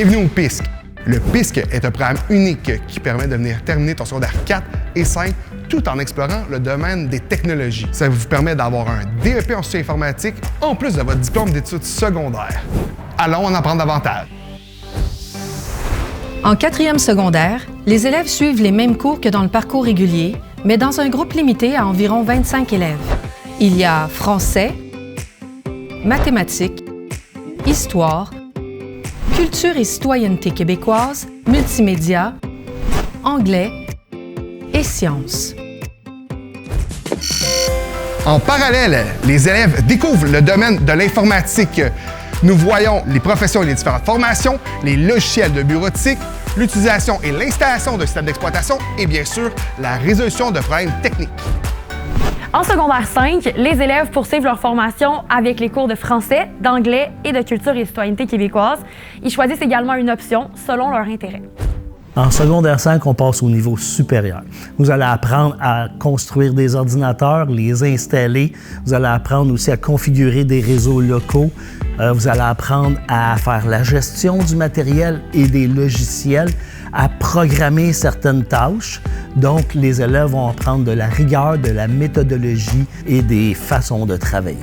Bienvenue au PISC. Le PISC est un programme unique qui permet de venir terminer ton secondaire 4 et 5 tout en explorant le domaine des technologies. Ça vous permet d'avoir un DEP en soutien informatique en plus de votre diplôme d'études secondaires. Allons en apprendre davantage. En 4e secondaire, les élèves suivent les mêmes cours que dans le parcours régulier, mais dans un groupe limité à environ 25 élèves. Il y a français, mathématiques, histoire, culture et citoyenneté québécoise, multimédia, anglais et sciences. En parallèle, les élèves découvrent le domaine de l'informatique. Nous voyons les professions et les différentes formations, les logiciels de bureautique, l'utilisation et l'installation de systèmes d'exploitation et bien sûr, la résolution de problèmes techniques. En secondaire 5, les élèves poursuivent leur formation avec les cours de français, d'anglais et de culture et citoyenneté québécoise. Ils choisissent également une option selon leur intérêt. En secondaire 5, on passe au niveau supérieur. Vous allez apprendre à construire des ordinateurs, les installer. Vous allez apprendre aussi à configurer des réseaux locaux. Vous allez apprendre à faire la gestion du matériel et des logiciels, à programmer certaines tâches. Donc, les élèves vont apprendre de la rigueur, de la méthodologie et des façons de travailler.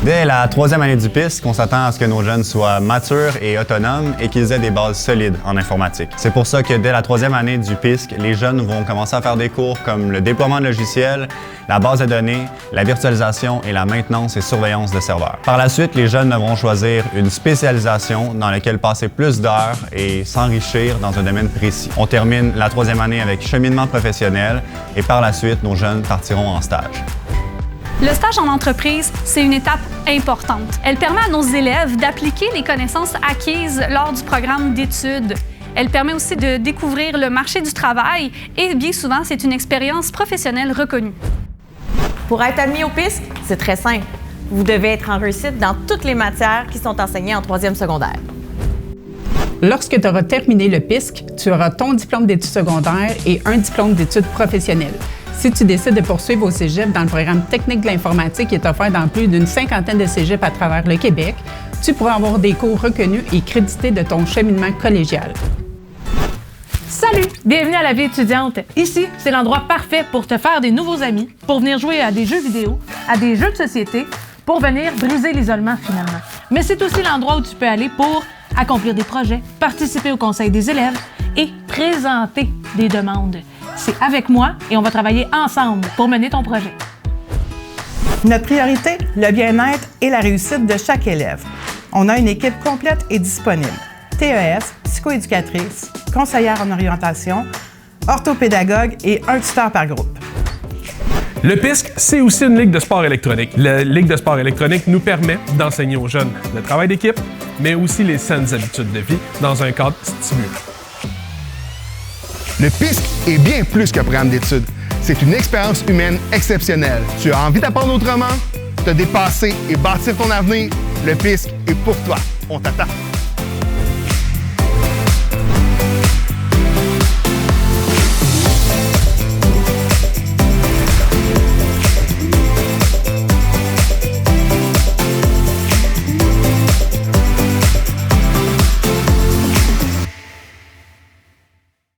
Dès la 3e année du PISC, on s'attend à ce que nos jeunes soient matures et autonomes et qu'ils aient des bases solides en informatique. C'est pour ça que dès la 3e année du PISC, les jeunes vont commencer à faire des cours comme le déploiement de logiciels, la base de données, la virtualisation et la maintenance et surveillance de serveurs. Par la suite, les jeunes devront choisir une spécialisation dans laquelle passer plus d'heures et s'enrichir dans un domaine précis. On termine la 3e année avec cheminement professionnel et par la suite, nos jeunes partiront en stage. Le stage en entreprise, c'est une étape importante. Elle permet à nos élèves d'appliquer les connaissances acquises lors du programme d'études. Elle permet aussi de découvrir le marché du travail et bien souvent, c'est une expérience professionnelle reconnue. Pour être admis au PISC, c'est très simple. Vous devez être en réussite dans toutes les matières qui sont enseignées en 3e secondaire. Lorsque tu auras terminé le PISC, tu auras ton diplôme d'études secondaires et un diplôme d'études professionnelles. Si tu décides de poursuivre au cégep dans le programme technique de l'informatique qui est offert dans plus d'une 50aine de cégeps à travers le Québec, tu pourras avoir des cours reconnus et crédités de ton cheminement collégial. Salut! Bienvenue à la vie étudiante. Ici, c'est l'endroit parfait pour te faire des nouveaux amis, pour venir jouer à des jeux vidéo, à des jeux de société, pour venir briser l'isolement finalement. Mais c'est aussi l'endroit où tu peux aller pour accomplir des projets, participer au conseil des élèves et présenter des demandes. C'est avec moi et on va travailler ensemble pour mener ton projet. Notre priorité, le bien-être et la réussite de chaque élève. On a une équipe complète et disponible. TES, psychoéducatrice, conseillère en orientation, orthopédagogue et un tuteur par groupe. Le PISC, c'est aussi une ligue de sport électronique. La ligue de sport électronique nous permet d'enseigner aux jeunes le travail d'équipe, mais aussi les saines habitudes de vie dans un cadre stimulant. Le PISC est bien plus qu'un programme d'études. C'est une expérience humaine exceptionnelle. Tu as envie d'apprendre autrement, te dépasser et bâtir ton avenir? Le PISC est pour toi. On t'attend.